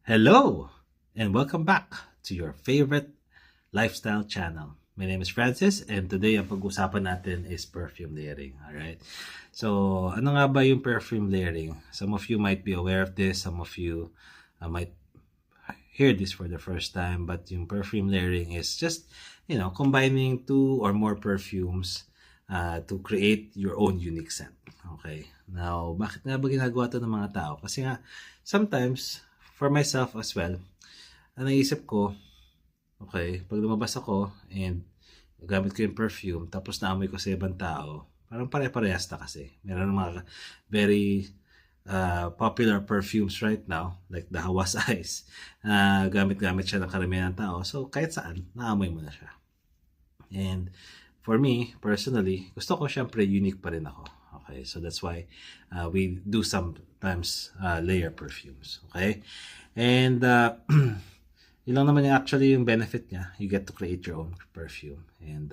Hello, and welcome back to your favorite lifestyle channel. My name is Francis, and today ang pag-usapan natin is perfume layering. Alright? So, ano nga ba yung perfume layering? Some of you might be aware of this, some of you might hear this for the first time, but yung perfume layering is just, combining two or more perfumes to create your own unique scent. Okay? Now, bakit nga ba ginagawa ito ng mga tao? Kasi nga, sometimes, for myself as well, ang naisip ko, okay, pag lumabas ako and gamit ko yung perfume, tapos naamoy ko sa ibang tao, parang pare-parehas na kasi. Meron mga very popular perfumes right now, like the Hawas Ice. Gamit-gamit siya ng karamihan ng tao. So, kahit saan, naamoy mo na siya. And for me, personally, gusto ko syempre unique pa rin ako. Okay, so that's why we do sometimes layer perfumes. Okay, and yun lang naman yung actually yung benefit niya. You get to create your own perfume, and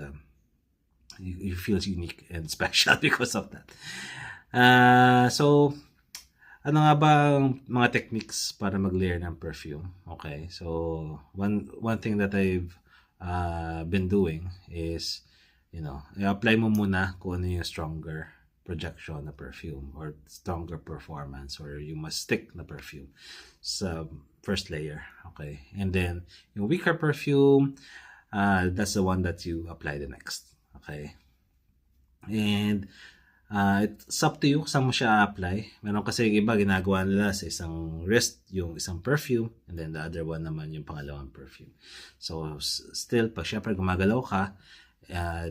you feel unique and special because of that. So, ano nga ba ang mga techniques para mag-layer ng perfume? Okay, so one thing that I've been doing is, i-apply mo muna kung ano yung stronger projection na perfume or stronger performance or you must stick na perfume sa first layer. Okay, and then yung weaker perfume, that's the one that you apply the next. Okay, and it's up to you kung saan mo siya apply. Meron kasi yung iba ginagawa nila sa isang wrist yung isang perfume, and then the other one naman yung pangalawang perfume. So still, pag syempre gumagalaw ka,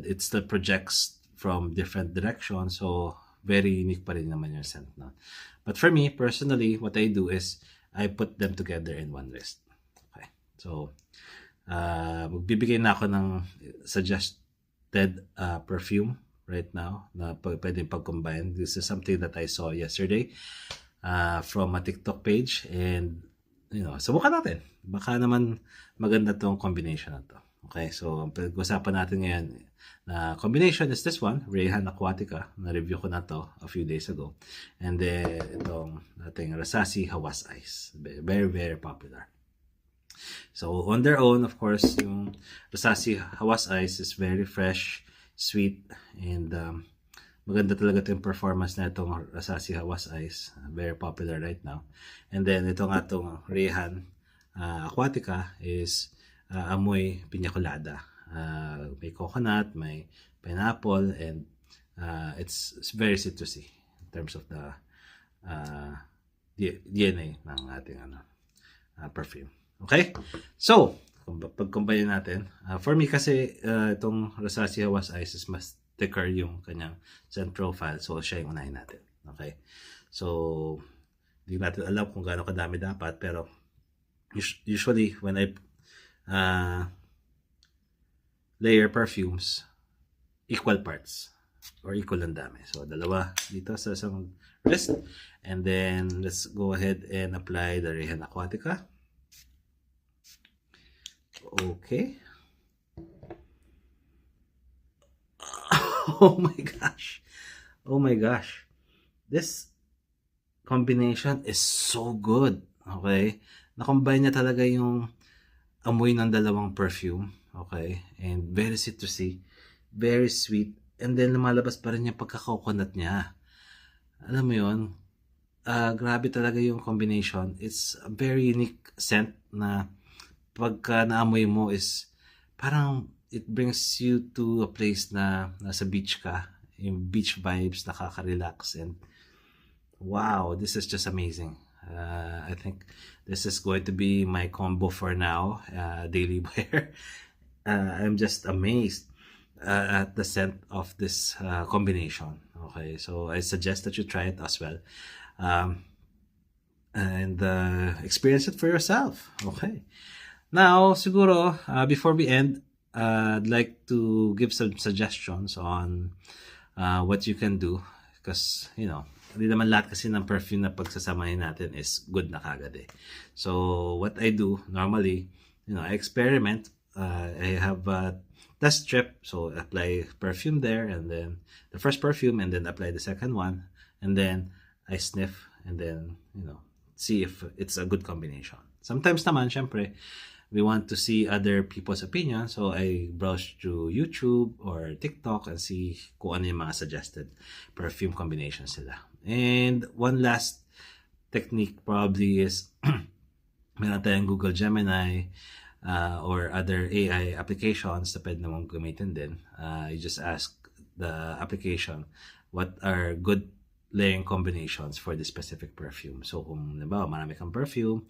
it still projects from different directions, so very unique pa rin naman yung scent na. But for me, personally, what I do is I put them together in one wrist. Okay, so magbibigay na ako ng suggested perfume right now na pwedeng pag-combine. This is something that I saw yesterday from a TikTok page, and subukan natin. Baka naman maganda tong combination na to. Okay, so ang pag-usapan natin ngayon na combination is this one, Rayhan Aquatica. Na-review ko na to a few days ago. And then itong ating Rasasi Hawas Ice. Very, very popular. So on their own, of course, yung Rasasi Hawas Ice is very fresh, sweet, and maganda talaga yung performance na itong Rasasi Hawas Ice. Very popular right now. And then itong atong Rayhan Aquatica is amoy piña colada. May coconut, may pineapple, and it's very citrusy in terms of the DNA ng ating perfume. Okay? So, pag-combine natin, for me kasi itong Rasasi Hawas Ice is mas thicker yung kanyang scent profile, so siya yung unahin natin. Okay? So, hindi natin alam kung gaano kadami dapat, pero usually when I layer perfumes, equal parts or equal ang dami. So, dalawa dito sa isang wrist, and then let's go ahead and apply the Rayhan Aquatica. Okay. Oh my gosh. Oh my gosh. This combination is so good. Okay? Na-combine niya talaga yung amoy ng dalawang perfume. Okay? And very citrusy, very sweet, and then lumalabas pa rin yung pagka-coconut niya. Alam mo yun? Grabe talaga yung combination. It's a very unique scent na pagka naamoy mo is parang it brings you to a place na nasa beach ka. Yung beach vibes, nakaka-relax, and wow, this is just amazing. I think this is going to be my combo for now, daily wear. I'm just amazed at the scent of this combination. Okay, so I suggest that you try it as well, and experience it for yourself. Okay, now siguro before we end, I'd like to give some suggestions on what you can do, because hindi naman lahat kasi ng perfume na pagsasamahin natin is good na kagad eh. So what I do normally, I experiment. I have a test strip, so apply perfume there, and then the first perfume, and then apply the second one, and then I sniff, and then see if it's a good combination. Sometimes naman, syempre, we want to see other people's opinion. So I browse through YouTube or TikTok and see kung ano yung mga suggested perfume combinations nila. And one last technique probably is meron tayong Google Gemini or other AI applications na pwede naman gamitin din. You just ask the application what are good layering combinations for this specific perfume. So kung diba, marami kang perfume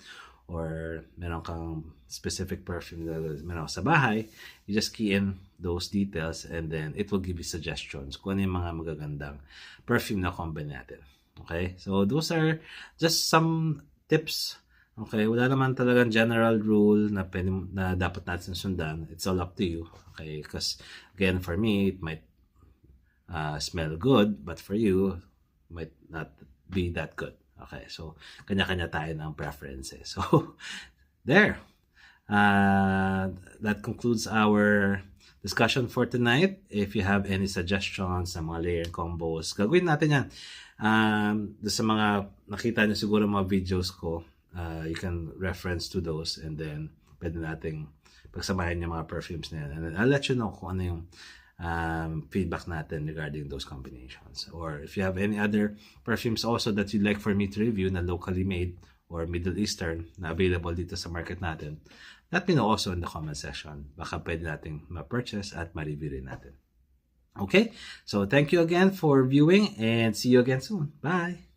or meron kang specific perfume na meron sa bahay, you just key in those details and then it will give you suggestions kung ano yung mga magagandang perfume na combine natin. Okay? So those are just some tips. Okay? Wala naman talagang general rule na dapat natin sundan. It's all up to you. Okay? Because again, for me, it might smell good, but for you, might not be that good. Okay, so kanya-kanya tayo ng preferences. So, there. That concludes our discussion for tonight. If you have any suggestions sa mga layer combos, gagawin natin yan. Sa mga nakita nyo siguro mga videos ko, you can reference to those and then pwede nating pagsamahin yung mga perfumes na yan. And then I'll let you know kung ano yung feedback natin regarding those combinations. Or if you have any other perfumes also that you'd like for me to review na locally made or Middle Eastern na available dito sa market natin, let me know also in the comment section. Baka pwede nating ma-purchase at ma-review rin natin. Okay? So thank you again for viewing and see you again soon. Bye!